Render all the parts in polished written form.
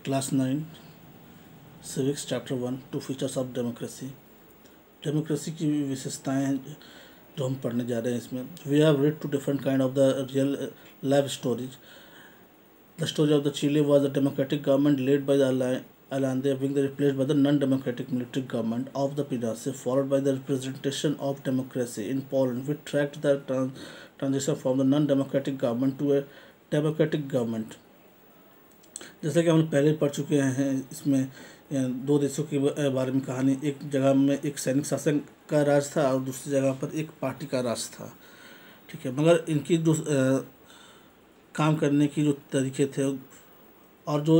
Class 9 civics chapter 1 two features of democracy. Democracy की विशेषताएं हैं जो हम पढ़ने जा रहे हैं इसमें। We have read two different kind of the real life stories. The story of the Chile was a democratic government led by the Allende being replaced by the non-democratic military government of the PRC, followed by the representation of democracy in Poland, which tracked the transition from the non-democratic government to a democratic government. जैसे कि हम पहले पढ़ चुके हैं, इसमें दो देशों के बारे में कहानी। एक जगह में एक सैनिक शासन का राज था और दूसरी जगह पर एक पार्टी का राज था। ठीक है, मगर इनकी जो काम करने की जो तरीके थे और जो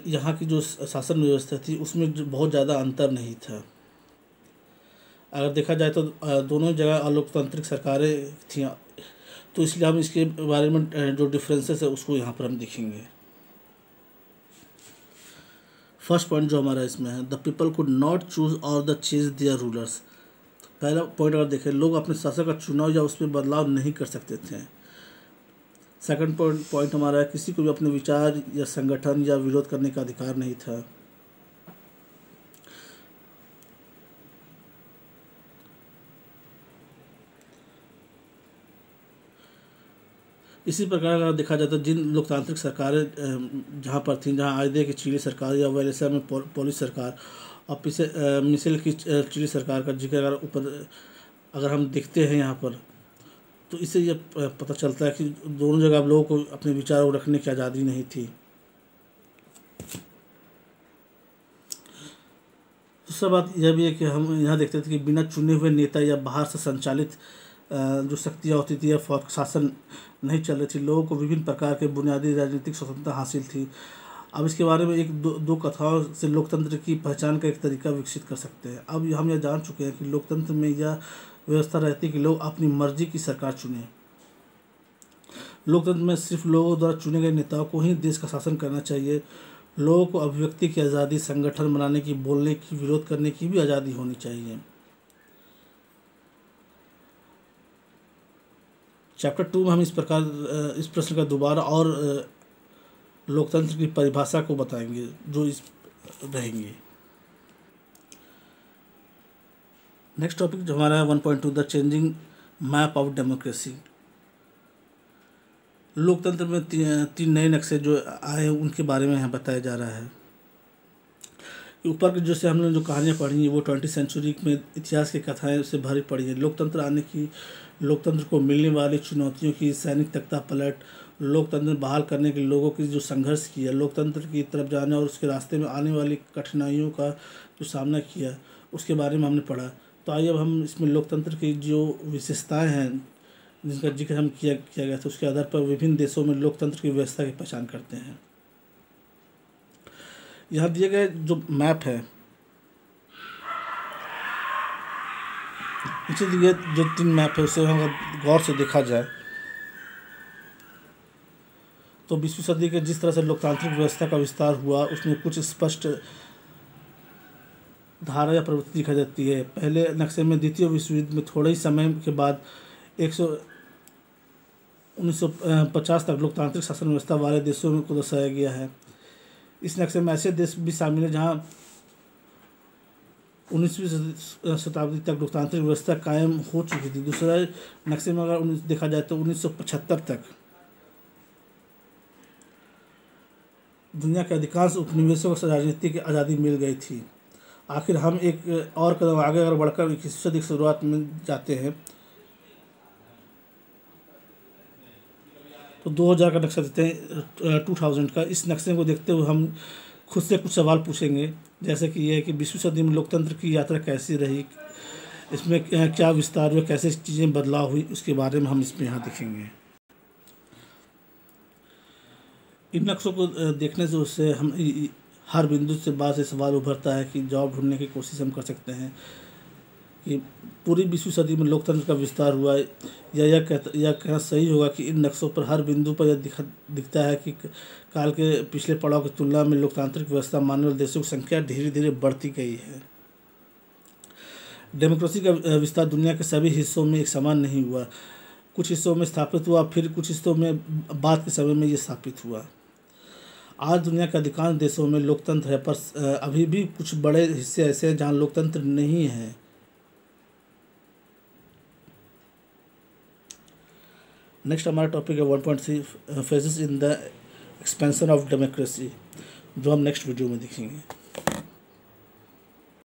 यहाँ की जो शासन व्यवस्था थी उसमें बहुत ज़्यादा अंतर नहीं था। अगर देखा जाए तो दोनों जगह अलोकतांत्रिक सरकारें थीं, तो इसलिए हम इसके बारे में जो डिफरेंसेस है उसको यहाँ पर हम देखेंगे। फर्स्ट पॉइंट जो हमारा इसमें है, the people could not choose और द चेंज देयर रूलर्स। पहला पॉइंट अगर देखें, लोग अपने शासक का चुनाव या उसमें बदलाव नहीं कर सकते थे। सेकंड पॉइंट हमारा है, किसी को भी अपने विचार या संगठन या विरोध करने का अधिकार नहीं था। इसी प्रकार अगर देखा जाए तो जिन लोकतांत्रिक सरकारें जहाँ पर थीं, जहाँ आइडिया की चिली सरकार या वेनेजुएला में पोलिश सरकार और पीछे मिशेल की चिली सरकार का जिक्र अगर हम देखते हैं यहाँ पर, तो इससे ये पता चलता है कि दोनों जगह लोगों को अपने विचारों को रखने की आज़ादी नहीं थी। दूसरा बात यह भी है कि हम यहाँ देखते थे कि बिना चुने हुए नेता या बाहर से संचालित जो शक्तियाँ होती थी या शासन नहीं चल रही थी। लोगों को विभिन्न प्रकार के बुनियादी राजनीतिक स्वतंत्रता हासिल थी। अब इसके बारे में एक दो कथाओं से लोकतंत्र की पहचान का एक तरीका विकसित कर सकते हैं। अब हम यह जान चुके हैं कि लोकतंत्र में यह व्यवस्था रहती है कि लोग अपनी मर्जी की सरकार चुने। लोकतंत्र में सिर्फ लोगों द्वारा चुने गए नेताओं को ही देश का शासन करना चाहिए। लोगों को अभिव्यक्ति की आज़ादी, संगठन बनाने की, बोलने की, विरोध करने की भी आज़ादी होनी चाहिए। चैप्टर 2 में हम इस प्रश्न का दोबारा और लोकतंत्र की परिभाषा को बताएंगे जो इस रहेंगे। नेक्स्ट टॉपिक जो हमारा है 1.2 the changing map of democracy. लोकतंत्र में तीन नए नक्शे जो आए उनके बारे में यहाँ बताया जा रहा है। ऊपर के जैसे हमने जो कहानियाँ पढ़ी हैं वो 20वीं सेंचुरी में इतिहास की कथाएं से भरी पड़ी है। लोकतंत्र को मिलने वाली चुनौतियों की, सैनिक तख्ता पलट, लोकतंत्र बहाल करने के लोगों की जो संघर्ष किया, लोकतंत्र की तरफ जाने और उसके रास्ते में आने वाली कठिनाइयों का जो सामना किया, उसके बारे में हमने पढ़ा। तो आइए अब हम इसमें लोकतंत्र की जो विशेषताएं हैं जिनका जिक्र हम किया गया था उसके आधार पर विभिन्न देशों में लोकतंत्र की व्यवस्था की पहचान करते हैं। यहाँ दिए गए जो मैप है, नीचे दिए जो 3 मैप है उसे अगर गौर से देखा जाए तो 20वीं सदी के जिस तरह से लोकतांत्रिक व्यवस्था का विस्तार हुआ उसमें कुछ स्पष्ट धारा या प्रवृत्ति दिखाई देती है। पहले नक्शे में द्वितीय विश्व युद्ध में थोड़े ही समय के बाद 1950 तक लोकतांत्रिक शासन व्यवस्था वाले देशों में को दर्शाया गया है। इस नक्शे में ऐसे देश भी शामिल हैं जहां 19वीं शताब्दी तक लोकतांत्रिक व्यवस्था कायम हो चुकी थी। दूसरा नक्शे में अगर देखा जाए तो 1975 तक दुनिया के अधिकांश उपनिवेशों को राजनीति की आज़ादी मिल गई थी। आखिर हम एक और कदम आगे अगर बढ़कर 21वीं सदी की शुरुआत में जाते हैं तो 2000 का नक्शा देते हैं 2000 का। इस नक्शे को देखते हुए हम खुद से कुछ सवाल पूछेंगे, जैसे कि यह है कि 20वीं सदी में लोकतंत्र की यात्रा कैसी रही, इसमें क्या विस्तार हुआ, कैसे चीज़ें बदलाव हुई, उसके बारे में हम इसमें यहाँ देखेंगे। इन नक्शों को देखने से उससे हम हर बिंदु से बाद से सवाल उभरता है कि जवाब ढूंढने की कोशिश हम कर सकते हैं कि पूरी 20वीं सदी में लोकतंत्र का विस्तार हुआ या कहना सही होगा कि इन नक्शों पर हर बिंदु पर यह दिखता है कि काल के पिछले पड़ाव की तुलना में लोकतांत्रिक व्यवस्था मानने वाले देशों की संख्या धीरे धीरे बढ़ती गई है। डेमोक्रेसी का विस्तार दुनिया के सभी हिस्सों में एक समान नहीं हुआ। कुछ हिस्सों में स्थापित हुआ, फिर कुछ हिस्सों में बाद के समय में ये स्थापित हुआ। आज दुनिया के अधिकांश देशों में लोकतंत्र है, पर अभी भी कुछ बड़े हिस्से ऐसे हैं जहाँ लोकतंत्र नहीं है। नेक्स्ट हमारा टॉपिक है 1.3 phases in the expansion of democracy, जो हम नेक्स्ट वीडियो में देखेंगे।